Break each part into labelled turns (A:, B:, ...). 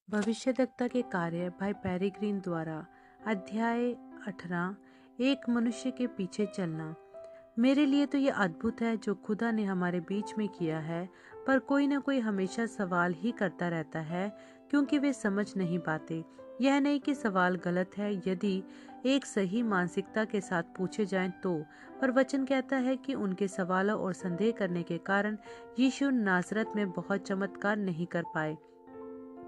A: भविष्यद्वक्ता के कार्य भाई पेरिग्रीन द्वारा। अध्याय 18। एक मनुष्य के पीछे चलना। मेरे लिए तो यह अद्भुत है जो खुदा ने हमारे बीच में किया है, पर कोई न कोई हमेशा सवाल ही करता रहता है क्योंकि वे समझ नहीं पाते। यह नहीं कि सवाल गलत है यदि एक सही मानसिकता के साथ पूछे जाएं तो, पर वचन कहता है कि उनके सवालों और संदेह करने के कारण यीशु नासरत में बहुत चमत्कार नहीं कर पाए।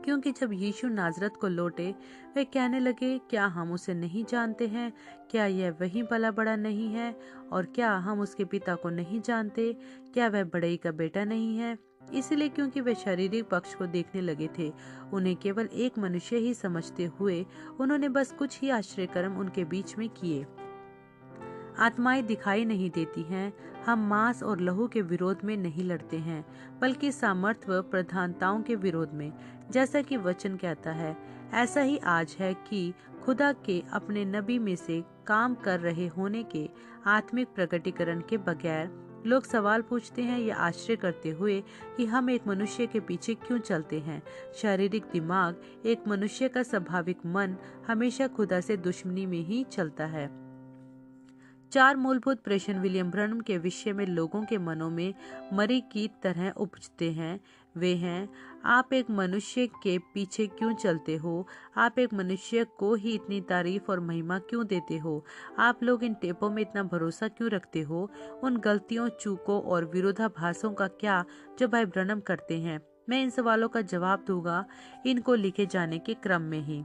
A: क्योंकि जब यीशु नाजरत को लौटे, वे कहने लगे, क्या हम उसे नहीं जानते हैं? क्या यह वही भला बड़ा नहीं है? और क्या हम उसके पिता को नहीं जानते? क्या वह बड़ई का बेटा नहीं है? इसलिए क्योंकि वे शारीरिक पक्ष को देखने लगे थे, उन्हें केवल एक मनुष्य ही समझते हुए उन्होंने बस कुछ ही आश्चर्य कर्म उनके बीच में किए। आत्माएं दिखाई नहीं देती हैं। हम मांस और लहू के विरोध में नहीं लड़ते हैं, बल्कि सामर्थ्य व प्रधानताओं के विरोध में, जैसा कि वचन कहता है। ऐसा ही आज है कि खुदा के अपने नबी में से काम कर रहे होने के आत्मिक प्रकटीकरण के बगैर लोग सवाल पूछते हैं या आश्चर्य करते हुए कि हम एक मनुष्य के पीछे क्यों चलते हैं। शारीरिक दिमाग, एक मनुष्य का स्वाभाविक मन हमेशा खुदा से दुश्मनी में ही चलता है। 4 मूलभूत प्रश्न विलियम ब्रनम के विषय में लोगों के मनों में मरी की तरह उपजते हैं। वे हैं, आप एक मनुष्य के पीछे क्यों चलते हो? आप एक मनुष्य को ही इतनी तारीफ और महिमा क्यों देते हो? आप लोग इन टेपों में इतना भरोसा क्यों रखते हो? उन गलतियों, चूकों और विरोधाभासों का क्या जो भाई ब्रनम करते हैं? मैं इन सवालों का जवाब दूंगा इनको लिखे जाने के क्रम में ही।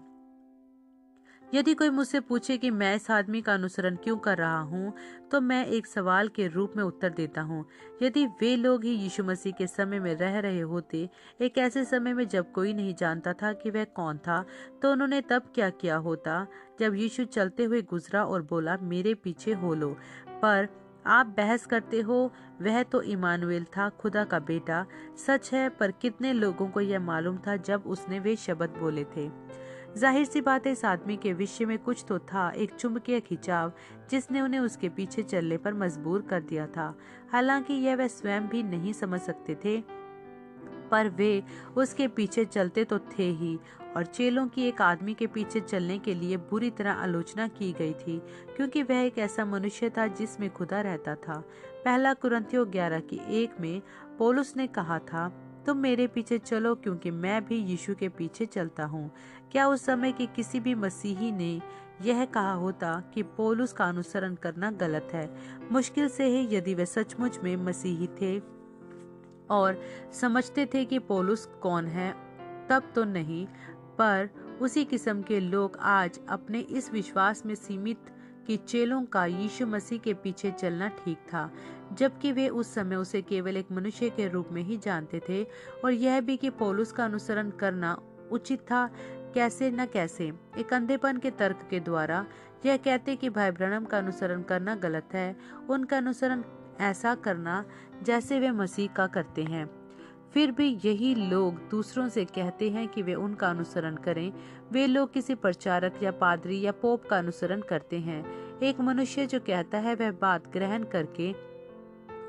A: यदि कोई मुझसे पूछे कि मैं इस आदमी का अनुसरण क्यों कर रहा हूँ, तो मैं एक सवाल के रूप में उत्तर देता हूँ। यदि वे लोग ही यीशु मसीह के समय में रह रहे होते, एक ऐसे समय में जब कोई नहीं जानता था कि वह कौन था, तो उन्होंने तब क्या किया होता? जब यीशु चलते हुए गुजरा और बोला, मेरे पीछे हो लो। पर आप बहस करते हो, वह तो इमानुएल था, खुदा का बेटा। सच है, पर कितने लोगों को यह मालूम था जब उसने वे शब्द बोले थे? जाहिर सी बात है, इस आदमी के विषय में कुछ तो था, एक चुंबकीय खिंचाव जिसने उन्हें उसके पीछे चलने पर मजबूर कर दिया था। हालांकि यह वह स्वयं भी नहीं समझ सकते थे, पर वे उसके पीछे चलते तो थे ही। और चेलों की एक आदमी के पीछे चलने के लिए बुरी तरह आलोचना की गई थी, क्योंकि वह एक ऐसा मनुष्य था जिसमें खुदा रहता था। पहला कुरिन्थियों 11:1 में पौलुस ने कहा था, तुम मेरे पीछे चलो क्योंकि मैं भी यीशु के पीछे चलता हूँ। क्या उस समय के किसी भी मसीही ने यह कहा होता कि पौलुस का अनुसरण करना गलत है? मुश्किल से ही, यदि वे सचमुच में मसीही थे और समझते थे कि पौलुस कौन है, तब तो नहीं। पर उसी किस्म के लोग आज अपने इस विश्वास में सीमित कि चेलों का यीशु मसीह के पीछे चलना ठीक था, जबकि वे उस समय उसे केवल एक मनुष्य के रूप में ही जानते थे, और यह भी कि पौलुस का अनुसरण करना उचित था। कैसे न कैसे एक अंधेपन के तर्क के द्वारा यह कहते कि भाई ब्रनम का अनुसरण करना गलत है, उनका अनुसरण ऐसा करना जैसे वे मसीह का करते हैं। फिर भी यही लोग दूसरों से कहते हैं कि वे उनका अनुसरण करें। वे लोग किसी प्रचारक या पादरी या पोप का अनुसरण करते हैं। एक मनुष्य जो कहता है वह बात ग्रहण करके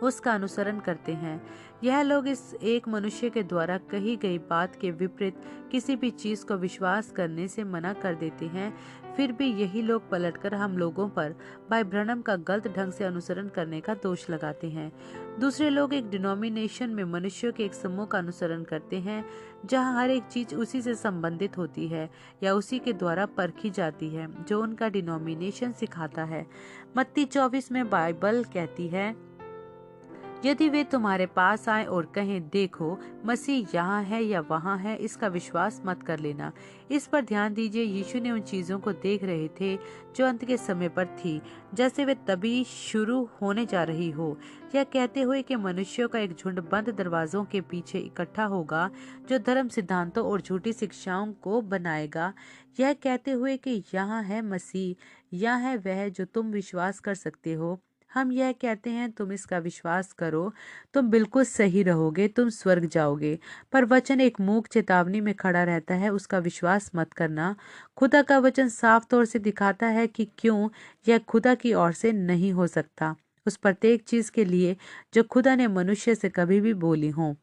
A: उसका अनुसरण करते हैं। यह लोग इस एक मनुष्य के द्वारा कही गई बात के विपरीत किसी भी चीज को विश्वास करने से मना कर देते हैं। फिर भी यही लोग पलटकर हम लोगों पर भाई ब्रनम का गलत ढंग से अनुसरण करने का दोष लगाते हैं। दूसरे लोग एक डिनोमिनेशन में मनुष्यों के एक समूह का अनुसरण करते हैं, जहां हर एक चीज उसी से संबंधित होती है या उसी के द्वारा परखी जाती है जो उनका डिनोमिनेशन सिखाता है। मत्ती 24 में बाइबल कहती है, यदि वे तुम्हारे पास आए और कहें, देखो मसीह यहाँ है या वहाँ है, इसका विश्वास मत कर लेना। इस पर ध्यान दीजिए, यीशु ने उन चीजों को देख रहे थे जो अंत के समय पर थी, जैसे वे तभी शुरू होने जा रही हो। यह कहते हुए कि मनुष्यों का एक झुंड बंद दरवाजों के पीछे इकट्ठा होगा जो धर्म सिद्धांतों और झूठी शिक्षाओं को बनाएगा। यह कहते हुए कि यहाँ है मसीह, यह है वह जो तुम विश्वास कर सकते हो। हम यह कहते हैं, तुम इसका विश्वास करो, तुम बिल्कुल सही रहोगे, तुम स्वर्ग जाओगे। पर वचन एक मूक चेतावनी में खड़ा रहता है, उसका विश्वास मत करना। खुदा का वचन साफ तौर से दिखाता है कि क्यों यह खुदा की ओर से नहीं हो सकता, उस प्रत्येक चीज के लिए जो खुदा ने मनुष्य से कभी भी बोली हो।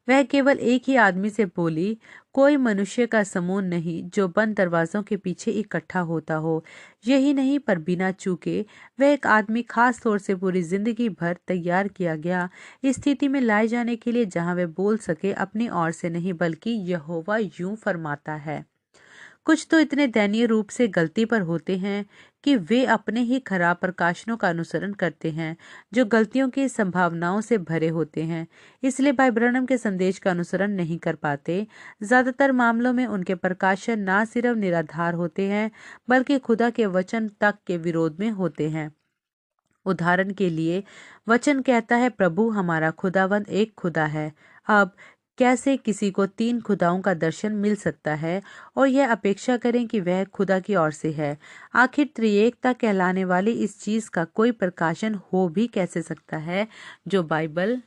A: वह केवल एक ही आदमी से बोली, कोई मनुष्य का समूह नहीं जो बंद दरवाजों के पीछे इकट्ठा होता हो। यही नहीं, पर बिना चूके वह एक आदमी खास तौर से पूरी जिंदगी भर तैयार किया गया इस स्थिति में लाए जाने के लिए जहां वह बोल सके, अपनी ओर से नहीं बल्कि यहोवा यूं फरमाता है। कुछ तो इतने दयनीय रूप से गलती पर होते हैं कि वे अपने ही खराब प्रकाशनों का अनुसरण करते हैं जो गलतियों की संभावनाओं से भरे होते हैं, इसलिए भाई ब्रनम के संदेश का अनुसरण नहीं कर पाते। ज्यादातर मामलों में उनके प्रकाशन ना सिर्फ निराधार होते हैं बल्कि खुदा के वचन तक के विरोध में होते हैं। उदाहरण के लिए वचन कहता है, प्रभु हमारा खुदावंद एक खुदा है। अब कैसे किसी को तीन खुदाओं का दर्शन मिल सकता है और यह अपेक्षा करें कि वह खुदा की ओर से है? आखिर त्रिएकता कहलाने वाली इस चीज का कोई प्रकाशन हो भी कैसे सकता है जो बाइबल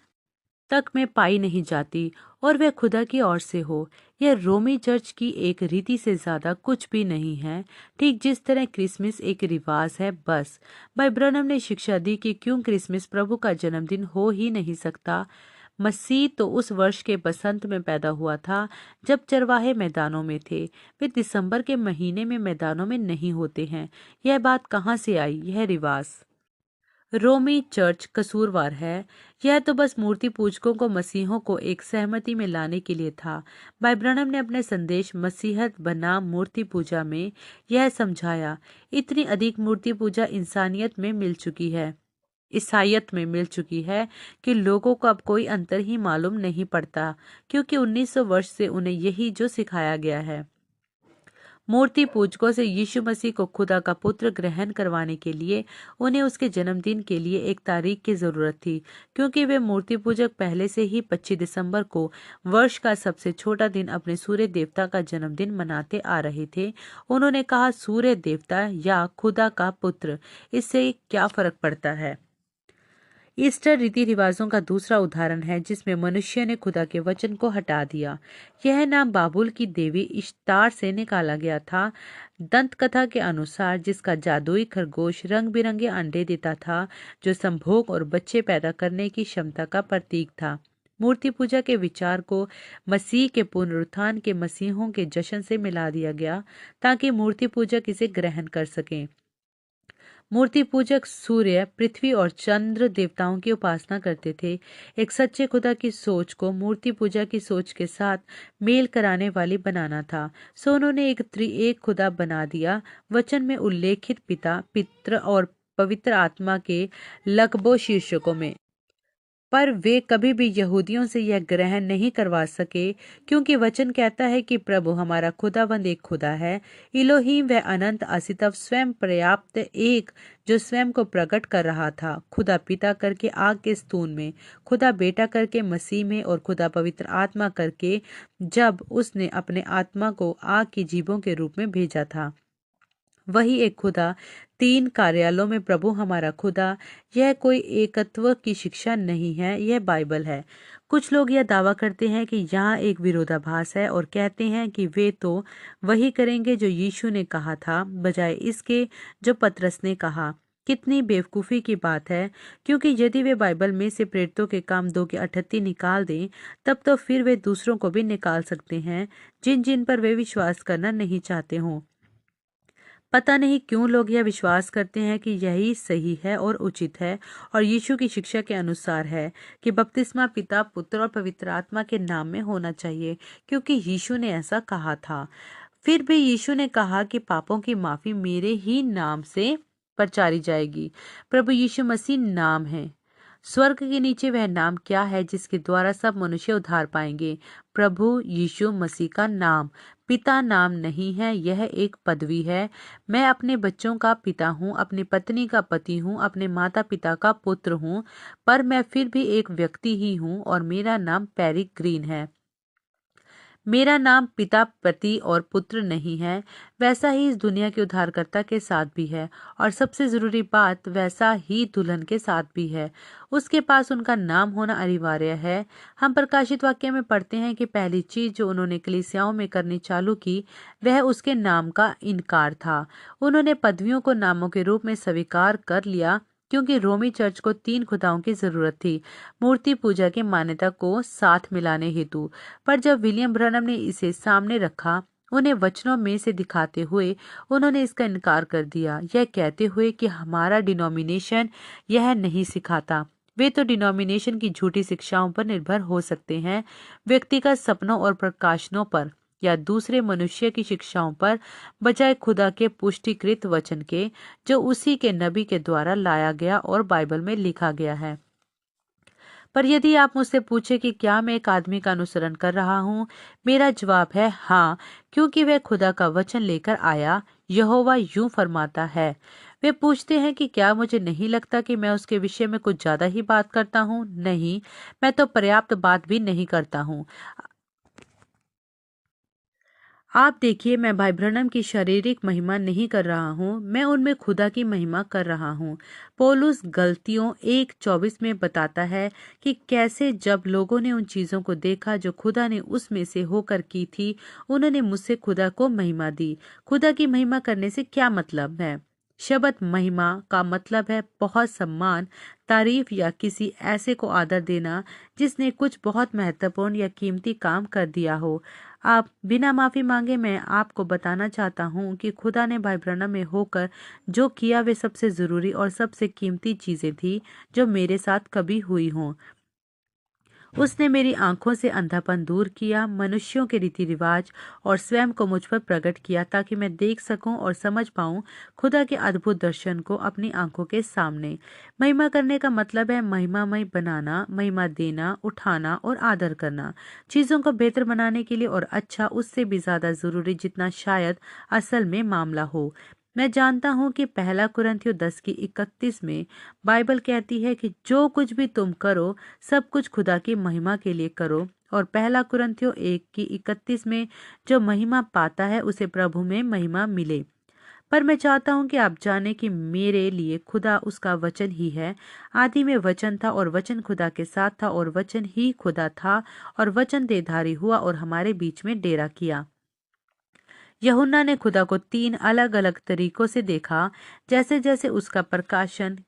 A: तक में पाई नहीं जाती और वह खुदा की ओर से हो? यह रोमी चर्च की एक रीति से ज्यादा कुछ भी नहीं है, ठीक जिस तरह क्रिसमस एक रिवाज है बस। भाई ब्रनम ने शिक्षा दी कि क्यों क्रिसमस प्रभु का जन्मदिन हो ही नहीं सकता। मसीह तो उस वर्ष के बसंत में पैदा हुआ था जब चरवाहे मैदानों में थे। वे दिसंबर के महीने में मैदानों में नहीं होते हैं। यह बात कहाँ से आई? यह रिवाज रोमी चर्च कसूरवार है। यह तो बस मूर्ति पूजकों को मसीहों को एक सहमति में लाने के लिए था। भाई ब्रनम ने अपने संदेश मसीहत बनाम मूर्ति पूजा में यह समझाया, इतनी अधिक मूर्ति पूजा इंसानियत में मिल चुकी है, ईसाइयत में मिल चुकी है कि लोगों को अब कोई अंतर ही मालूम नहीं पड़ता, क्योंकि 1900 वर्ष से उन्हें यही जो सिखाया गया है। मूर्ति पूजकों से यीशु मसीह को खुदा का पुत्र ग्रहण करवाने के लिए उन्हें उसके जन्मदिन के लिए एक तारीख की जरूरत थी, क्योंकि वे मूर्ति पूजक पहले से ही 25 दिसंबर को वर्ष का सबसे छोटा दिन अपने सूर्य देवता का जन्मदिन मनाते आ रहे थे। उन्होंने कहा, सूर्य देवता या खुदा का पुत्र, इससे क्या फर्क पड़ता है? ईस्टर रीति रिवाजों का दूसरा उदाहरण है जिसमें मनुष्य ने खुदा के वचन को हटा दिया। यह नाम बाबुल की देवी इश्तार से निकाला गया था, दंत कथा के अनुसार, जिसका जादुई खरगोश रंग बिरंगे अंडे देता था जो संभोग और बच्चे पैदा करने की क्षमता का प्रतीक था। मूर्ति पूजा के विचार को मसीह के पुनरुत्थान के मसीहों के जश्न से मिला दिया गया ताकि मूर्ति पूजक इसे ग्रहण कर सकें। मूर्ति पूजक सूर्य, पृथ्वी और चंद्र देवताओं की उपासना करते थे। एक सच्चे खुदा की सोच को मूर्ति पूजा की सोच के साथ मेल कराने वाली बनाना था, सो उन्होंने एक त्रिएक खुदा बना दिया। वचन में उल्लेखित पिता, पित्र और पवित्र आत्मा के लकबों शीर्षकों में, पर वे कभी भी यहूदियों से यह ग्रहण नहीं करवा सके, क्योंकि वचन कहता है कि प्रभु हमारा खुदावंद एक खुदा है। इलोहीम वह अनंत असितव स्वयं पर्याप्त एक जो स्वयं को प्रकट कर रहा था, खुदा पिता करके आग के स्तून में, खुदा बेटा करके मसीह में और खुदा पवित्र आत्मा करके जब उसने अपने आत्मा को आग की जीभों के रूप में भेजा था। वही एक खुदा तीन कार्यालयों में प्रभु हमारा खुदा। यह कोई एकत्व की शिक्षा नहीं है, यह बाइबल है। कुछ लोग यह दावा करते हैं कि यहाँ एक विरोधाभास है और कहते हैं कि वे तो वही करेंगे जो यीशु ने कहा था बजाय इसके जो पतरस ने कहा। कितनी बेवकूफ़ी की बात है, क्योंकि यदि वे बाइबल में से प्रेरितों के काम 2 की 38 निकाल दें, तब तो फिर वे दूसरों को भी निकाल सकते हैं जिन जिन पर वे विश्वास करना नहीं चाहते हों। पता नहीं क्यों लोग यह विश्वास करते हैं कि यही सही है और उचित है और यीशु की शिक्षा के अनुसार है कि बपतिस्मा पिता, पुत्र और पवित्र आत्मा के नाम में होना चाहिए, क्योंकि यीशु ने ऐसा कहा था। फिर भी यीशु ने कहा कि पापों की माफी मेरे ही नाम से प्रचारी जाएगी। प्रभु यीशु मसीह नाम है। स्वर्ग के नीचे वह नाम क्या है जिसके द्वारा सब मनुष्य उद्धार पाएंगे? प्रभु यीशु मसीह का नाम। पिता नाम नहीं है, यह एक पदवी है। मैं अपने बच्चों का पिता हूँ, अपनी पत्नी का पति हूँ, अपने माता पिता का पुत्र हूँ, पर मैं फिर भी एक व्यक्ति ही हूँ और मेरा नाम पेरिग्रीन है। मेरा नाम पिता, पति और पुत्र नहीं है। वैसा ही इस दुनिया के उद्धारकर्ता के साथ भी है, और सबसे जरूरी बात, वैसा ही दुल्हन के साथ भी है। उसके पास उनका नाम होना अनिवार्य है। हम प्रकाशित वाक्य में पढ़ते हैं कि पहली चीज जो उन्होंने कलीसियाओं में करनी चालू की वह उसके नाम का इनकार था। उन्होंने पदवियों को नामों के रूप में स्वीकार कर लिया। क्योंकि रोमी चर्च को 3 खुदाओं की जरूरत थी मूर्ति पूजा की मान्यता को साथ मिलाने हेतु। पर जब विलियम ब्रनम ने इसे सामने रखा, उन्हें वचनों में से दिखाते हुए, उन्होंने इसका इनकार कर दिया, यह कहते हुए कि हमारा डिनोमिनेशन यह नहीं सिखाता। वे तो डिनोमिनेशन की झूठी शिक्षाओं पर निर्भर हो सकते हैं, व्यक्तिगत सपनों और प्रकाशनों पर या दूसरे मनुष्य की शिक्षाओं पर, बजाय खुदा के पुष्टिकृत वचन के, जो उसी के नबी के द्वारा लाया गया और बाइबल में लिखा गया है। पर यदि आप मुझसे पूछे कि क्या मैं एक आदमी का अनुसरण कर रहा हूँ, मेरा जवाब है हाँ, क्योंकि वह खुदा का वचन लेकर आया। यहोवा यूं फरमाता है। वे पूछते हैं कि क्या मुझे नहीं लगता कि मैं उसके विषय में कुछ ज्यादा ही बात करता हूँ? नहीं, मैं तो पर्याप्त बात भी नहीं करता हूँ। आप देखिए, मैं भाई ब्रनम की शारीरिक महिमा नहीं कर रहा हूँ, मैं उनमें खुदा की महिमा कर रहा हूँ। पौलुस गलतियों 1:24 में बताता है कि कैसे जब लोगों ने उन चीजों को देखा जो खुदा ने उसमें से होकर की थी, उन्होंने मुझसे खुदा को महिमा दी। खुदा की महिमा करने से क्या मतलब है? शब्द महिमा का मतलब है बहुत सम्मान, तारीफ या किसी ऐसे को आदर देना जिसने कुछ बहुत महत्वपूर्ण या कीमती काम कर दिया हो। आप बिना माफी मांगे मैं आपको बताना चाहता हूँ कि खुदा ने भाई ब्रनम में होकर जो किया वे सबसे जरूरी और सबसे कीमती चीजें थी जो मेरे साथ कभी हुई हों। उसने मेरी आंखों से अंधापन दूर किया, मनुष्यों के रीति रिवाज और स्वयं को मुझ पर प्रकट किया ताकि मैं देख सकूं और समझ पाऊं खुदा के अद्भुत दर्शन को अपनी आंखों के सामने। महिमा करने का मतलब है महिमामय बनाना, महिमा देना, उठाना और आदर करना। चीजों को बेहतर बनाने के लिए और अच्छा उससे भी ज्यादा जरूरी जितना शायद असल में मामला हो। मैं जानता हूं कि 1 कुरिन्थियों 10:31 में बाइबल कहती है कि जो कुछ भी तुम करो सब कुछ खुदा की महिमा के लिए करो, और 1 कुरिन्थियों 1:31 में जो महिमा पाता है उसे प्रभु में महिमा मिले। पर मैं चाहता हूं कि आप जाने कि मेरे लिए खुदा उसका वचन ही है। आदि में वचन था और वचन खुदा के साथ था और वचन ही खुदा था, और वचन देहधारी हुआ और हमारे बीच में डेरा किया। यूहन्ना ने खुदा को 3 अलग अलग तरीकों से देखा। जैसे जैसे उसका प्रकाशन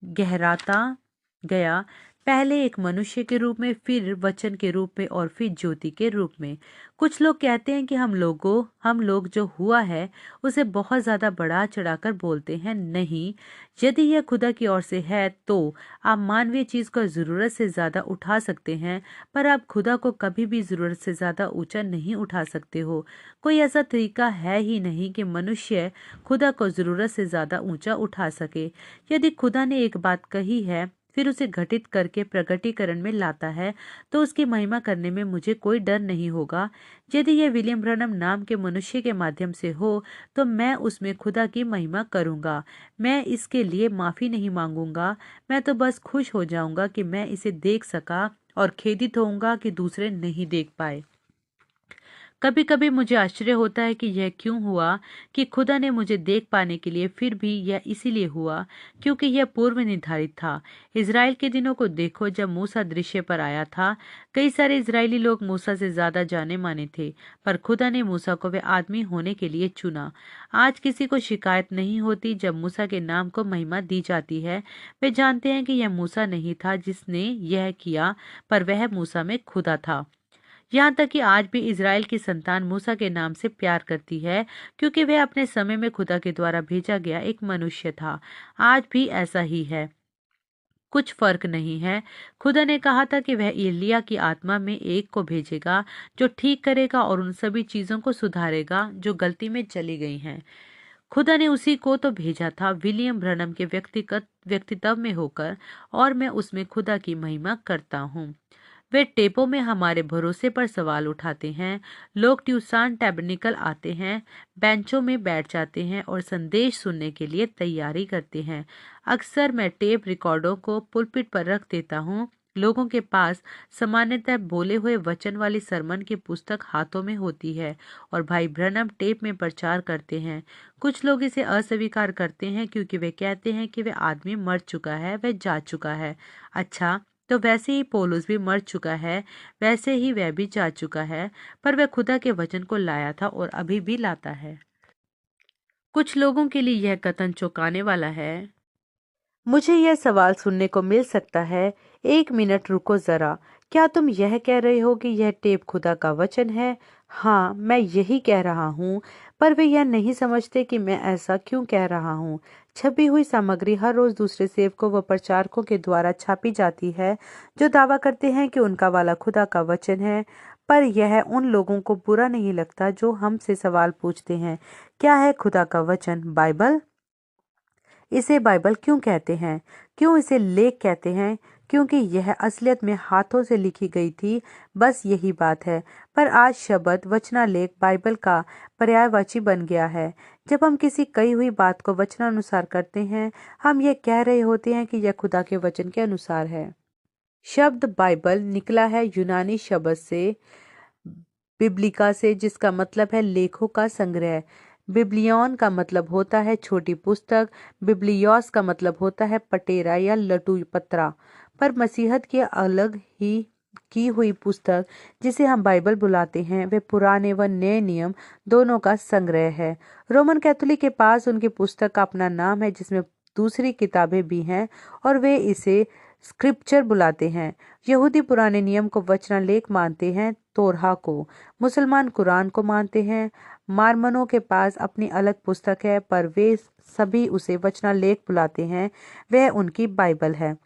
A: गहराता गया, पहले एक मनुष्य के रूप में, फिर वचन के रूप में और फिर ज्योति के रूप में। कुछ लोग कहते हैं कि हम लोग जो हुआ है उसे बहुत ज्यादा बढ़ा चढ़ाकर बोलते हैं। नहीं, यदि यह खुदा की ओर से है तो आप मानवीय चीज को जरूरत से ज्यादा उठा सकते हैं, पर आप खुदा को कभी भी जरूरत से ज्यादा ऊंचा नहीं उठा सकते हो। कोई ऐसा तरीका है ही नहीं कि मनुष्य खुदा को जरूरत से ज्यादा ऊंचा उठा सके। यदि खुदा ने एक बात कही है फिर उसे घटित करके प्रकटीकरण में लाता है, तो उसकी महिमा करने में मुझे कोई डर नहीं होगा। यदि यह विलियम ब्रनम नाम के मनुष्य के माध्यम से हो तो मैं उसमें खुदा की महिमा करूंगा। मैं इसके लिए माफी नहीं मांगूंगा, मैं तो बस खुश हो जाऊंगा कि मैं इसे देख सका और खेदित होऊंगा कि दूसरे नहीं देख पाए। कभी कभी मुझे आश्चर्य होता है कि यह क्यों हुआ कि खुदा ने मुझे देख पाने के लिए, फिर भी यह इसीलिए हुआ क्योंकि यह पूर्व निर्धारित था। इज़राइल के दिनों को देखो जब मूसा दृश्य पर आया था। कई सारे इजरायली लोग मूसा से ज्यादा जाने माने थे, पर खुदा ने मूसा को वे आदमी होने के लिए चुना। आज किसी को शिकायत नहीं होती जब मूसा के नाम को महिमा दी जाती है। वे जानते हैं कि यह मूसा नहीं था जिसने यह किया, पर वह मूसा में खुदा था। यहाँ तक कि आज भी इज़राइल की संतान मूसा के नाम से प्यार करती है, क्योंकि वह अपने समय में खुदा के द्वारा भेजा गया एक मनुष्य था। आज भी ऐसा ही है, कुछ फर्क नहीं है। खुदा ने कहा था कि वह एलिय्याह की आत्मा में एक को भेजेगा जो ठीक करेगा और उन सभी चीजों को सुधारेगा जो गलती में चली गई हैं। खुदा ने उसी को तो भेजा था, विलियम ब्रनम के व्यक्तिगत व्यक्तित्व में होकर, और मैं उसमें खुदा की महिमा करता हूँ। वे टेपों में हमारे भरोसे पर सवाल उठाते हैं। लोग ट्यूसान टैबरनेकल आते हैं, बेंचों में बैठ जाते हैं और संदेश सुनने के लिए तैयारी करते हैं। अक्सर मैं टेप रिकॉर्डों को पुलपिट पर रख देता हूँ। लोगों के पास सामान्यतः बोले हुए वचन वाली सरमन की पुस्तक हाथों में होती है और भाई ब्रनम टेप में प्रचार करते हैं। कुछ लोग इसे अस्वीकार करते हैं क्योंकि वे कहते हैं कि वह आदमी मर चुका है, वह जा चुका है। अच्छा, तो वैसे ही पौलुस भी मर चुका है, वैसे ही वह भी जा चुका है, पर वह खुदा के वचन को लाया था और अभी भी लाता है। कुछ लोगों के लिए यह कथन चौंकाने वाला है। मुझे यह सवाल सुनने को मिल सकता है। एक मिनट रुको जरा। क्या तुम यह कह रहे हो कि यह टेप खुदा का वचन है? हाँ, मैं यही कह रहा हूँ, पर वे यह नहीं समझते कि मैं ऐसा क्यों कह रहा हूँ। छपी हुई सामग्री हर रोज दूसरे सेवकों व प्रचारकों के द्वारा छापी जाती है जो दावा करते हैं कि उनका वाला खुदा का वचन है। पर यह उन लोगों को बुरा नहीं लगता जो हमसे सवाल पूछते हैं, क्या है खुदा का वचन? बाइबल। इसे बाइबल क्यों कहते हैं? क्यों इसे लेख कहते हैं? क्योंकि यह असलियत में हाथों से लिखी गई थी, बस यही बात है। पर आज शब्द वचनालेख बाइबल का पर्यायवाची बन गया है। जब हम किसी कही हुई बात को वचनानुसार करते हैं, हम ये कह रहे होते हैं कि यह खुदा के वचन के अनुसार है। शब्द बाइबल निकला है यूनानी शब्द से बिब्लिका से, जिसका मतलब है लेखों का संग्रह। बिब्लियन का मतलब होता है छोटी पुस्तक। बिब्लियोस का मतलब होता है पटेरा या लटू पत्रा। पर मसीहत की अलग ही की हुई पुस्तक जिसे हम बाइबल बुलाते हैं, वे पुराने व नए नियम दोनों का संग्रह है। रोमन कैथोलिक के पास उनकी पुस्तक का अपना नाम है जिसमें दूसरी किताबें भी हैं और वे इसे स्क्रिप्चर बुलाते हैं। यहूदी पुराने नियम को वचनालेख मानते हैं, तोरहा को। मुसलमान कुरान को मानते हैं। मार्मनों के पास अपनी अलग पुस्तक है, पर वे सभी उसे वचनालेख बुलाते हैं। वह उनकी बाइबल है।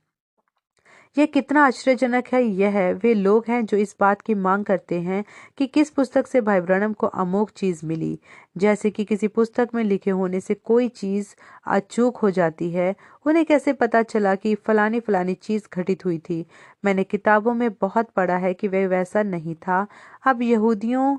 A: यह कितना आश्चर्यजनक है। यह वे लोग हैं जो इस बात की मांग करते हैं कि किस पुस्तक से भाई ब्रैनम को अमोघ चीज मिली। जैसे कि किसी पुस्तक में लिखे होने से कोई चीज अचूक हो जाती है। उन्हें कैसे पता चला कि फलानी फलानी चीज घटित हुई थी? मैंने किताबों में बहुत पढ़ा है कि वह वैसा नहीं था। अब यहूदियों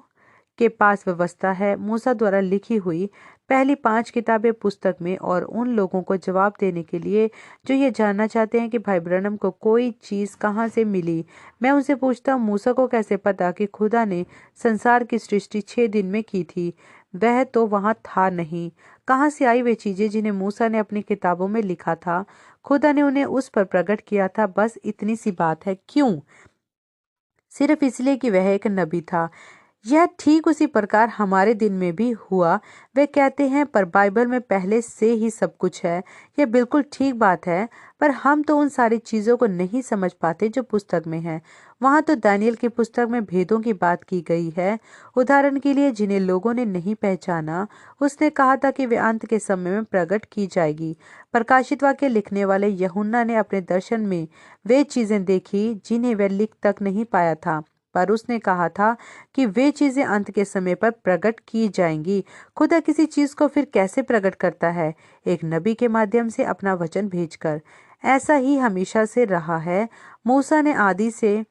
A: के पास व्यवस्था है मूसा द्वारा लिखी हुई पहली 5 किताबें पुस्तक में, और उन लोगों को जवाब देने के लिए जो ये जानना चाहते हैं कि भाई ब्रैनम को कोई चीज कहाँ से मिली। मैं उनसे पूछता हूँ, मूसा को कैसे पता कि खुदा ने संसार की सृष्टि 6 दिन में की थी? वह तो वहां था नहीं। कहाँ से आई वे चीजें जिन्हें मूसा ने अपनी किताबों में लिखा था? खुदा ने उन्हें उस पर प्रकट किया था, बस इतनी सी बात है। क्यों? सिर्फ इसलिए कि वह एक नबी था। यह ठीक उसी प्रकार हमारे दिन में भी हुआ। वे कहते हैं पर बाइबल में पहले से ही सब कुछ है। यह बिल्कुल ठीक बात है, पर हम तो उन सारी चीजों को नहीं समझ पाते जो पुस्तक में है। वहां तो दानियल की पुस्तक में भेदों की बात की गई है, उदाहरण के लिए जिन्हें लोगों ने नहीं पहचाना। उसने कहा था कि वे अंत के समय में प्रकट की जाएगी। प्रकाशित वाक्य लिखने वाले यूहन्ना ने अपने दर्शन में वे चीजें देखी जिन्हें वह लिख तक नहीं पाया था, पर उसने कहा था कि वे चीजें अंत के समय पर प्रकट की जाएंगी। खुदा किसी चीज को फिर कैसे प्रकट करता है? एक नबी के माध्यम से अपना वचन भेजकर। ऐसा ही हमेशा से रहा है। मूसा ने आदि से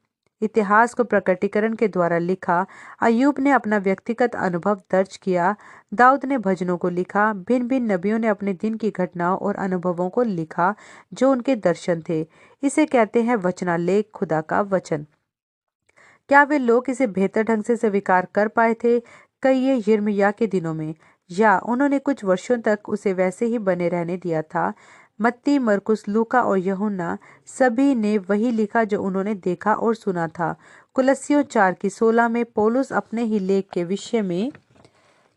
A: इतिहास को प्रकटीकरण के द्वारा लिखा। अय्यूब ने अपना व्यक्तिगत अनुभव दर्ज किया। दाऊद ने भजनों को लिखा। भिन्न भिन्न नबियों ने अपने दिन की घटनाओं और अनुभवों को लिखा जो उनके दर्शन थे। इसे कहते हैं वचनालेख, खुदा का वचन। क्या वे लोग इसे बेहतर ढंग से स्वीकार कर पाए थे कई ये यिर्मयाह के दिनों में, या उन्होंने कुछ वर्षों तक उसे वैसे ही बने रहने दिया था? मत्ती, मरकुस, लूका और यूहन्ना सभी ने वही लिखा जो उन्होंने देखा और सुना था। कुलस्सियों 4:16 में पौलुस अपने ही लेख के विषय में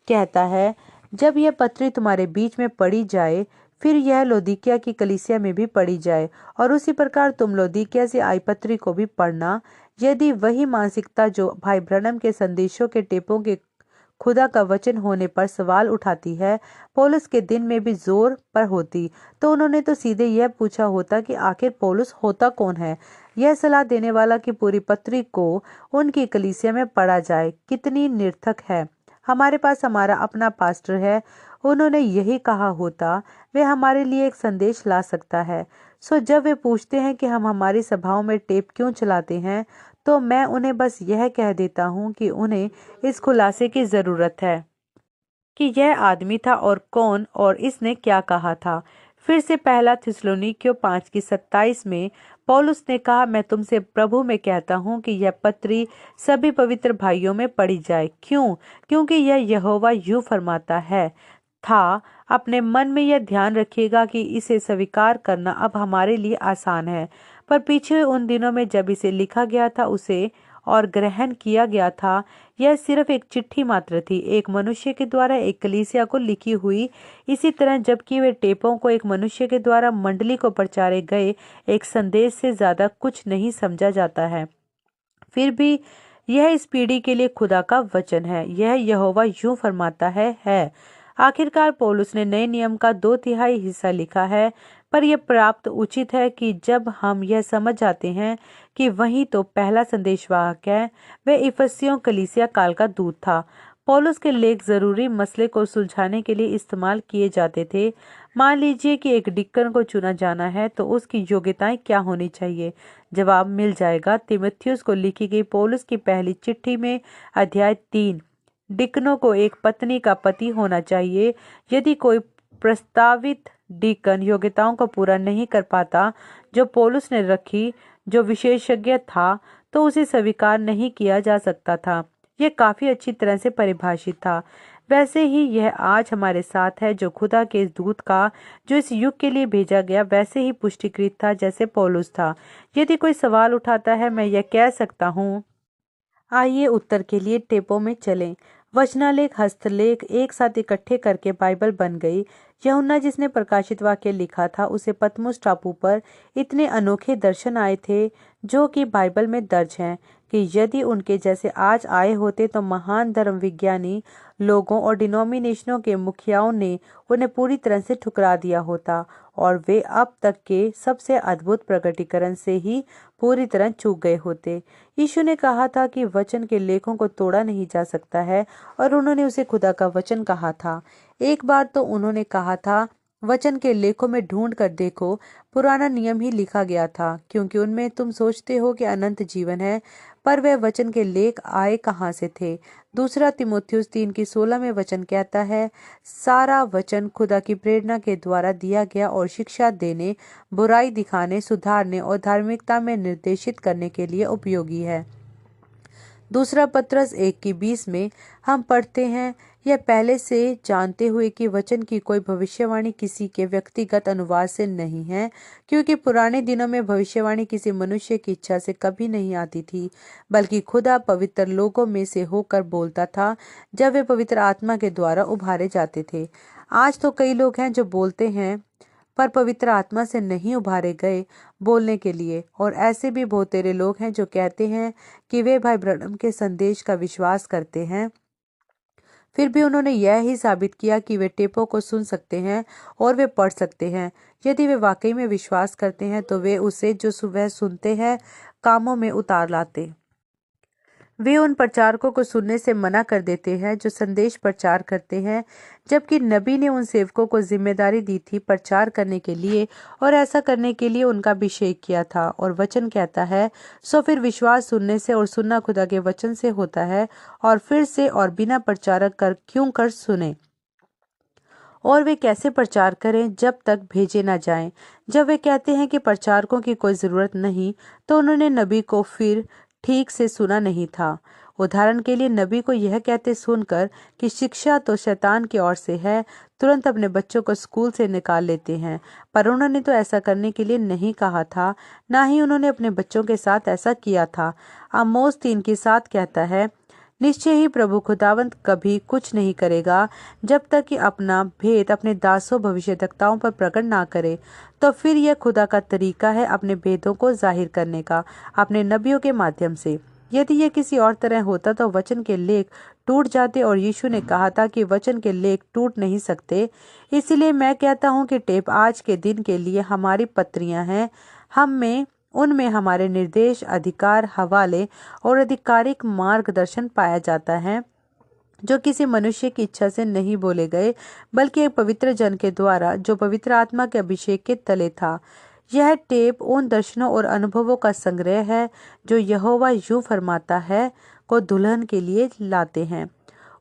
A: कहता है, जब यह पत्री तुम्हारे बीच में पढ़ी जाए, फिर यह लौदीकिया की कलीसिया में भी पढ़ी जाए, और उसी प्रकार तुम लौदीकिया से आई पत्री को भी पढ़ना। यदि वही मानसिकता जो भाई ब्रैनम के संदेशों के टेपों के खुदा का वचन होने पर सवाल उठाती है, पौलुस के दिन में भी जोर पर होती, तो उन्होंने तो सीधे यह पूछा होता कि आखिर पौलुस होता कौन है? यह सलाह देने वाला कि पूरी पत्री को उनकी कलीसिया में पढ़ा जाए कितनी निरर्थक है। हमारे पास हमारा अपना पास्टर है। उन्होंने यही कहा होता, वे हमारे लिए एक संदेश ला सकता है। सो जब वे पूछते हैं कि हम हमारी सभाओं में टेप क्यों चलाते हैं, तो मैं उन्हें बस यह कह देता हूँ कि उन्हें इस खुलासे की जरूरत है कि यह आदमी था और कौन, और इसने क्या कहा था। फिर से पहला थिस्सलुनीकियों 5:27 में पौलुस ने कहा, मैं तुमसे प्रभु में कहता हूँ कि यह पत्री सभी पवित्र भाइयों में पढ़ी जाए। क्यों? क्योंकि यह यहोवा यूं फरमाता है था। अपने मन में यह ध्यान रखिएगा कि इसे स्वीकार करना अब हमारे लिए आसान है, पर पीछे उन दिनों में जब इसे लिखा गया था उसे और ग्रहण किया गया था, यह सिर्फ एक चिट्ठी मात्र थी, एक मनुष्य के द्वारा एक कलीसिया को लिखी हुई। इसी तरह जबकि वे टेपों को एक मनुष्य के द्वारा मंडली को प्रचारे गए एक संदेश से ज्यादा कुछ नहीं समझा जाता है, फिर भी यह इस पीढ़ी के लिए खुदा का वचन है। यह यहोवा यूं फरमाता है। आखिरकार पौलुस ने नए नियम का 2/3 हिस्सा लिखा है, पर यह प्राप्त उचित है कि जब हम यह समझ जाते हैं कि वही तो पहला संदेशवाहक है, वह इफिसियों कलीसिया काल का दूत था। पौलुस के लेख जरूरी मसले को सुलझाने के लिए इस्तेमाल किए जाते थे। मान लीजिए कि एक डिक्कन को चुना जाना है तो उसकी योग्यताएं क्या होनी चाहिए? जवाब मिल जाएगा तीमुथियुस को लिखी गई पौलुस की पहली चिट्ठी में अध्याय 3। डिकनों को एक पत्नी का पति होना चाहिए। यदि कोई प्रस्तावित डिकन योग्यताओं को पूरा नहीं कर पाता जो पौलुस ने रखी, जो विशेषज्ञ था, तो उसे स्वीकार नहीं किया जा सकता था। यह काफी अच्छी तरह से परिभाषित था। वैसे ही यह आज हमारे साथ है, जो खुदा के इस दूत का जो इस युग के लिए भेजा गया वैसे ही पुष्टिकृत था जैसे पौलुस था। यदि कोई सवाल उठाता है, मैं यह कह सकता हूँ। आइए उत्तर के लिए टेपों में चलें। वचनालेख हस्तलेख एक साथ इकट्ठे करके बाइबल बन गई। यूहन्ना जिसने प्रकाशित वाक्य लिखा था, उसे पतमुस टापू पर इतने अनोखे दर्शन आए थे जो कि बाइबल में दर्ज हैं कि यदि उनके जैसे आज आए होते तो महान धर्म विज्ञानी लोगों और डिनोमिनेशनों के मुखियाओं ने उन्हें पूरी तरह से ठुकरा दिया होता और वे अब तक के सबसे अद्भुत प्रकटीकरण से ही पूरी तरह चूक गए होते। यीशु ने कहा था कि वचन के लेखों को तोड़ा नहीं जा सकता है और उन्होंने उसे खुदा का वचन कहा था। एक बार तो उन्होंने कहा था, वचन के लेखों में ढूंढ कर देखो, पुराना नियम ही लिखा गया था, क्योंकि उनमें तुम सोचते हो कि अनंत जीवन है, पर वह वचन के लेख आए कहाँ से थे? दूसरा तीमुथियुस 3:16 में वचन कहता है, सारा वचन खुदा की प्रेरणा के द्वारा दिया गया और शिक्षा देने, बुराई दिखाने, सुधारने और धार्मिकता में निर्देशित करने के लिए उपयोगी है। दूसरा पत्रस 1:20 में हम पढ़ते हैं, यह पहले से जानते हुए कि वचन की कोई भविष्यवाणी किसी के व्यक्तिगत अनुवाद से नहीं है, क्योंकि पुराने दिनों में भविष्यवाणी किसी मनुष्य की इच्छा से कभी नहीं आती थी, बल्कि खुदा पवित्र लोगों में से होकर बोलता था जब वे पवित्र आत्मा के द्वारा उभारे जाते थे। आज तो कई लोग हैं जो बोलते हैं पर पवित्र आत्मा से नहीं उभारे गए बोलने के लिए, और ऐसे भी बहुत तेरे लोग हैं जो कहते हैं कि वे भाई ब्रैनम के संदेश का विश्वास करते हैं, फिर भी उन्होंने यह ही साबित किया कि वे टेपों को सुन सकते हैं और वे पढ़ सकते हैं। यदि वे वाकई में विश्वास करते हैं तो वे उसे जो वह सुनते हैं कामों में उतार लाते। वे उन प्रचारकों को सुनने से मना कर देते हैं जो संदेश प्रचार करते हैं, जबकि नबी ने उन सेवकों को जिम्मेदारी दी थी प्रचार करने के लिए, और ऐसा करने के लिए उनका अभिषेक किया था। और वचन कहता है, सो फिर विश्वास सुनने से और सुनना खुदा के वचन से होता है, और फिर से और बिना प्रचारक कर क्यों कर सुने। और वे कैसे प्रचार करें जब तक भेजे न जाएं। जब वे कहते हैं कि प्रचारकों की कोई जरूरत नहीं, तो उन्होंने नबी को फिर ठीक से सुना नहीं था। उदाहरण के लिए, नबी को यह कहते सुनकर कि शिक्षा तो शैतान की ओर से है, तुरंत अपने बच्चों को स्कूल से निकाल लेते हैं। पर उन्होंने तो ऐसा करने के लिए नहीं कहा था, ना ही उन्होंने अपने बच्चों के साथ ऐसा किया था। आमोस 3:7 कहता है, निश्चय ही प्रभु खुदावंत कभी कुछ नहीं करेगा जब तक कि अपना भेद अपने दासों भविष्यद्वक्ताओं पर प्रकट ना करे। तो फिर यह खुदा का तरीका है अपने भेदों को जाहिर करने का, अपने नबियों के माध्यम से। यदि यह किसी और तरह होता तो वचन के लेख टूट जाते, और यीशु ने कहा था कि वचन के लेख टूट नहीं सकते। इसलिए मैं कहता हूँ कि टेप आज के दिन के लिए हमारी पत्रियां हैं। उनमें हमारे निर्देश, अधिकार, हवाले और आधिकारिक मार्गदर्शन पाया जाता है, जो किसी मनुष्य की इच्छा से नहीं बोले गए, बल्कि एक पवित्र जन के द्वारा जो पवित्र आत्मा के अभिषेक के तले था। यह टेप उन दर्शनों और अनुभवों का संग्रह है जो यहोवा यूं फरमाता है को दुल्हन के लिए लाते हैं।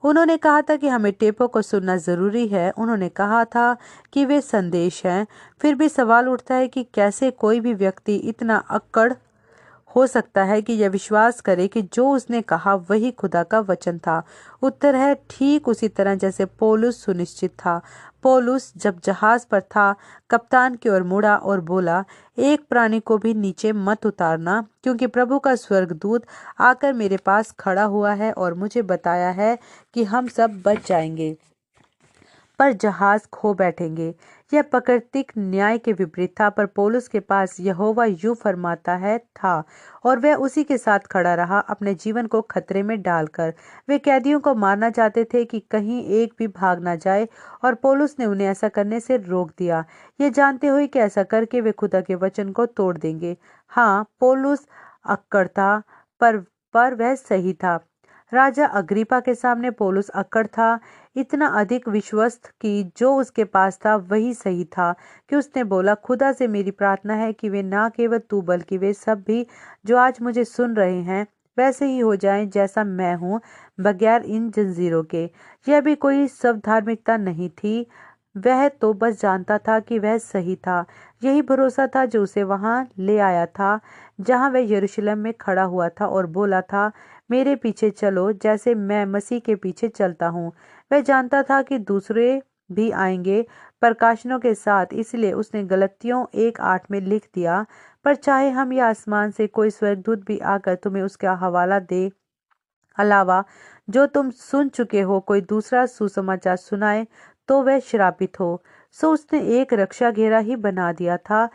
A: उन्होंने कहा था कि हमें टेपों को सुनना जरूरी है। उन्होंने कहा था कि वे संदेश हैं। फिर भी सवाल उठता है कि कैसे कोई भी व्यक्ति इतना अक्कड़ हो सकता है कि यह विश्वास करे कि जो उसने कहा वही खुदा का वचन था। उत्तर है, ठीक उसी तरह जैसे पौलुस सुनिश्चित था। पौलुस जब जहाज पर था, कप्तान की ओर मुड़ा और बोला, एक प्राणी को भी नीचे मत उतारना, क्योंकि प्रभु का स्वर्गदूत आकर मेरे पास खड़ा हुआ है और मुझे बताया है कि हम सब बच जाएंगे, पर जहाज खो बैठेंगे। यह प्राकृतिक न्याय के विपरीत था, पर पौलुस के पास यहोवा यूं फरमाता है था, और वह उसी के साथ खड़ा रहा, अपने जीवन को खतरे में डालकर। वे कैदियों को मारना चाहते थे कि कहीं एक भी भाग ना जाए, और पौलुस ने उन्हें ऐसा करने से रोक दिया, ये जानते हुए कि ऐसा करके वे खुदा के वचन को तोड़ देंगे। हाँ, पौलुस अक्कड़ था, पर वह सही था। राजा अग्रिपा के सामने पौलुस अक्कड़ था, इतना अधिक विश्वस्त कि जो उसके पास था वही सही था, कि उसने बोला, खुदा से मेरी प्रार्थना है कि वे ना केवल तू बल्कि वे सब भी जो आज मुझे सुन रहे हैं वैसे ही हो जाएं जैसा मैं हूँ, बगैर इन जंजीरों के। यह भी कोई स्वधार्मिकता नहीं थी, वह तो बस जानता था कि वह सही था। यही भरोसा था जो उसे वहां ले आया था, जहां वह यरूशलेम में खड़ा हुआ था और बोला था, मेरे पीछे चलो जैसे मैं मसीह के पीछे चलता हूँ। वह जानता था कि दूसरे भी आएंगे प्रकाशनों के साथ, इसलिए उसने गलतियों 1:8 में लिख दिया, पर चाहे हम या आसमान से कोई स्वर्गदूत भी आकर तुम्हें उसका हवाला दे, अलावा जो तुम सुन चुके हो कोई दूसरा सुसमाचार सुनाए, तो वह श्रापित हो। सो उसने एक रक्षा घेरा ही बना दिया था,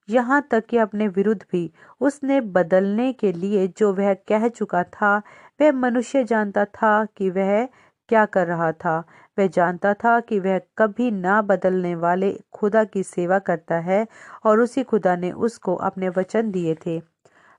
A: यहाँ तक कि अपने विरुद्ध भी। उसने बदलने के लिए जो वह कह चुका था, वह मनुष्य जानता था कि वह क्या कर रहा था। वह जानता था कि वह कभी ना बदलने वाले खुदा की सेवा करता है, और उसी खुदा ने उसको अपने वचन दिए थे।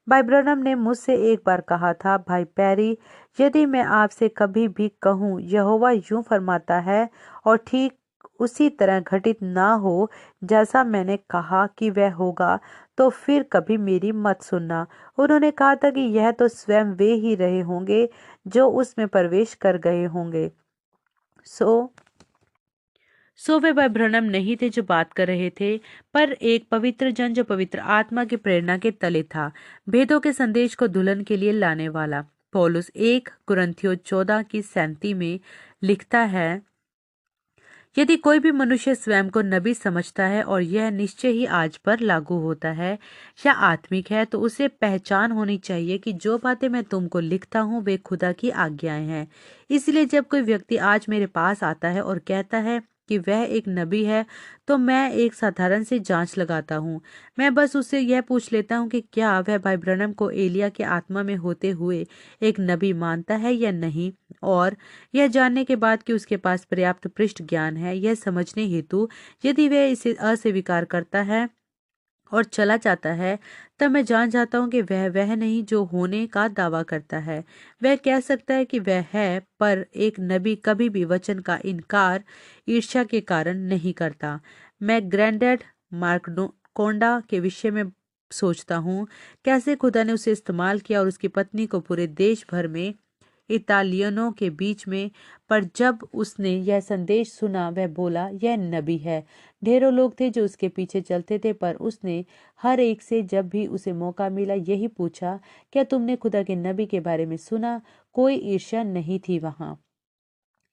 A: भाई ब्रनम ने मुझसे एक बार कहा था, भाई पैरी, यदि मैं आपसे कभी भी कहूँ यहोवा यूं फरमाता है, और ठीक उसी तरह घटित ना हो जैसा मैंने कहा कि वह होगा, तो फिर कभी मेरी मत सुनना। उन्होंने कहा था कि यह तो स्वयं वे ही रहे होंगे जो उसमें प्रवेश कर गए होंगे। सो वे भाई ब्रनम नहीं थे जो बात कर रहे थे, पर एक पवित्र जन जो पवित्र आत्मा की प्रेरणा के तले था, भेदों के संदेश को दुल्हन के लिए लाने वाला। पौलुस 1 कुरिन्थियों 14:37 में लिखता है, यदि कोई भी मनुष्य स्वयं को नबी समझता है और यह निश्चय ही आज पर लागू होता है या आत्मिक है, तो उसे पहचान होनी चाहिए कि जो बातें मैं तुमको लिखता हूँ वे खुदा की आज्ञाएं हैं। इसलिए जब कोई व्यक्ति आज मेरे पास आता है और कहता है कि वह एक नबी है, तो मैं एक साधारण सी जांच लगाता हूँ। मैं बस उससे यह पूछ लेता हूँ कि क्या वह भाई ब्रनम को एलिया के आत्मा में होते हुए एक नबी मानता है या नहीं, और यह जानने के बाद कि उसके पास पर्याप्त पृष्ठ ज्ञान है यह समझने हेतु, यदि वह इसे अस्वीकार करता है और चला जाता है, तब मैं जान जाता हूँ कि वह नहीं जो होने का दावा करता है। वह कह सकता है कि वह है, पर एक नबी कभी भी वचन का इनकार ईर्ष्या के कारण नहीं करता। मैं ग्रैंडेड मार्ककोंडा के विषय में सोचता हूँ, कैसे खुदा ने उसे इस्तेमाल किया और उसकी पत्नी को पूरे देश भर में इतालियनों के बीच में। पर जब उसने यह संदेश सुना, वह बोला, यह नबी है। ढेरों लोग थे जो उसके पीछे चलते थे, पर उसने हर एक से जब भी उसे मौका मिला यही पूछा, क्या तुमने खुदा के नबी के बारे में सुना? कोई ईर्ष्या नहीं थी वहां।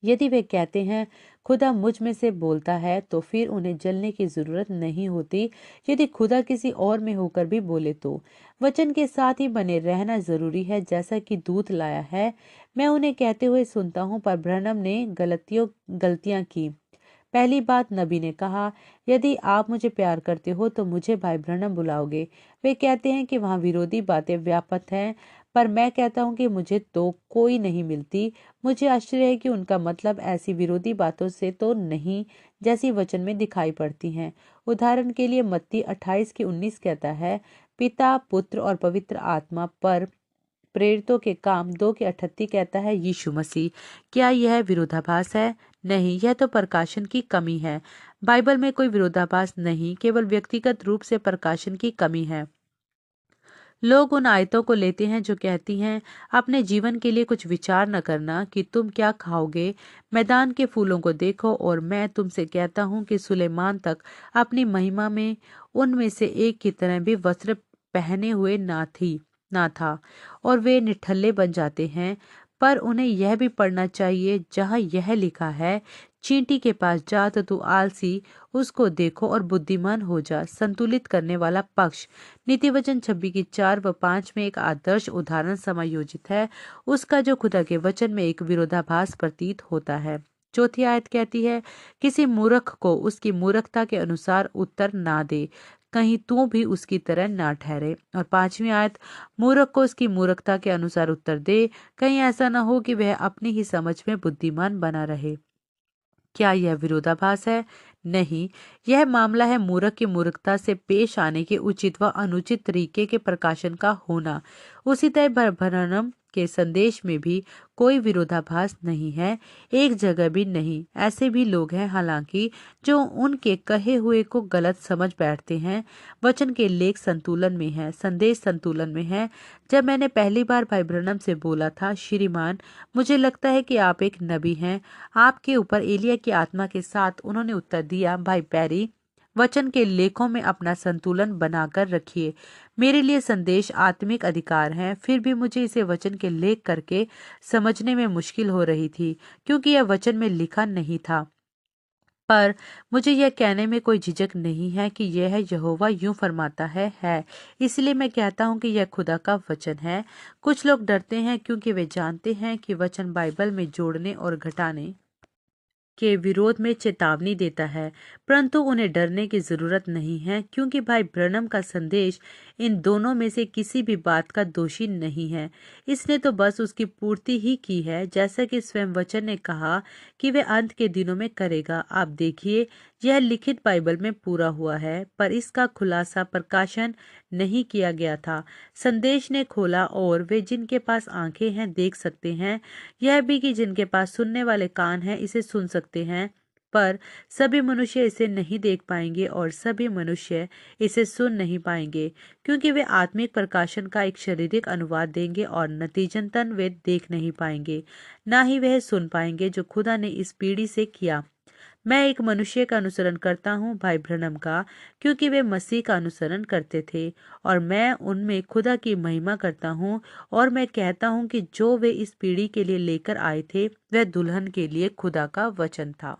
A: यदि वे कहते हैं खुदा मुझ में से बोलता है, तो फिर उन्हें जलने की जरूरत नहीं होती। यदि खुदा किसी और में होकर भी बोले तो वचन के साथ ही बने रहना जरूरी है, जैसा कि दूत लाया है। मैं उन्हें कहते हुए सुनता हूँ, पर ब्रनम ने गलतियां की। पहली बात, नबी ने कहा, यदि आप मुझे प्यार करते हो तो मुझे भाई ब्रनम बुलाओगे। वे कहते हैं कि वहाँ विरोधी बातें व्यापक हैं, पर मैं कहता हूँ कि मुझे तो कोई नहीं मिलती। मुझे आश्चर्य है कि उनका मतलब ऐसी विरोधी बातों से तो नहीं जैसी वचन में दिखाई पड़ती हैं। उदाहरण के लिए मत्ती 28:19 कहता है, पिता, पुत्र और पवित्र आत्मा, पर प्रेरितों के काम 2:38 कहता है, यीशु मसीह। क्या यह विरोधाभास है? नहीं, यह तो प्रकाशन की कमी है। बाइबल में कोई विरोधाभास नहीं, केवल व्यक्तिगत रूप से प्रकाशन की कमी है। लोग उन आयतों को लेते हैं जो कहती हैं, अपने जीवन के लिए कुछ विचार न करना कि तुम क्या खाओगे, मैदान के फूलों को देखो, और मैं तुमसे कहता हूँ कि सुलेमान तक अपनी महिमा में उनमें से एक की तरह भी वस्त्र पहने हुए ना थी। ना था और वे निठल्ले बन जाते हैं। पर उन्हें यह भी पढ़ना चाहिए जहाँ यह लिखा है, चींटी के पास जा तो तू आलसी उसको देखो और बुद्धिमान हो जा। संतुलित करने वाला पक्ष नीति वचन 26 की 4 व 5 में एक आदर्श उदाहरण समायोजित है, उसका जो खुदा के वचन में एक विरोधाभास प्रतीत होता है। चौथी आयत कहती है, किसी मूर्ख को उसकी मूर्खता के अनुसार उत्तर ना दे, कहीं तू भी उसकी तरह ना ठहरे। और पांचवी आयत, मूर्ख को उसकी मूर्खता के अनुसार उत्तर दे, कहीं ऐसा न हो कि वह अपनी ही समझ में बुद्धिमान बना रहे। क्या यह विरोधाभास है? नहीं, यह मामला है मूर्ख की मूर्खता से पेश आने के उचित व अनुचित तरीके के प्रकाशन का होना। उसी तरह ब्रनम के संदेश में भी कोई विरोधाभास नहीं है, एक जगह भी नहीं। ऐसे भी लोग हैं हालांकि जो उनके कहे हुए को गलत समझ बैठते हैं। वचन के लेख संतुलन में है, संदेश संतुलन में है। जब मैंने पहली बार भाई ब्रनम से बोला था, श्रीमान मुझे लगता है कि आप एक नबी हैं, आपके ऊपर एलिया की आत्मा के साथ, उन्होंने उत्तर दिया, भाई पैरी वचन के लेखों में अपना संतुलन बनाकर रखिए। मेरे लिए संदेश आत्मिक अधिकार है, फिर भी मुझे इसे वचन के लेख करके समझने में मुश्किल हो रही थी क्योंकि यह वचन में लिखा नहीं था। पर मुझे यह कहने में कोई झिझक नहीं है कि यह यहोवा यूं फरमाता है। इसलिए मैं कहता हूं कि यह खुदा का वचन है। कुछ लोग डरते हैं क्योंकि वे जानते हैं कि वचन बाइबल में जोड़ने और घटाने के विरोध में चेतावनी देता है, परंतु उन्हें डरने की जरूरत नहीं है क्योंकि भाई ब्रनम का संदेश इन दोनों में से किसी भी बात का दोषी नहीं है। इसने तो बस उसकी पूर्ति ही की है, जैसा कि स्वयं वचन ने कहा कि वह अंत के दिनों में करेगा। आप देखिए, यह लिखित बाइबल में पूरा हुआ है, पर इसका खुलासा प्रकाशन नहीं किया गया था। संदेश ने खोला और वे जिनके पास आंखें हैं देख सकते हैं, यह भी कि जिनके पास सुनने वाले कान हैं इसे सुन सकते हैं। पर सभी मनुष्य इसे नहीं देख पाएंगे और सभी मनुष्य इसे सुन नहीं पाएंगे क्योंकि वे आत्मिक प्रकाशन का एक शारीरिक अनुवाद देंगे और नतीजतन वे देख नहीं पाएंगे, ना ही वह सुन पाएंगे जो खुदा ने इस पीढ़ी से किया। मैं एक मनुष्य का अनुसरण करता हूँ, भाई ब्रनम का, क्योंकि वे मसीह का अनुसरण करते थे और मैं उनमें खुदा की महिमा करता हूँ। और मैं कहता हूँ कि जो वे इस पीढ़ी के लिए लेकर आए थे वह दुल्हन के लिए खुदा का वचन था।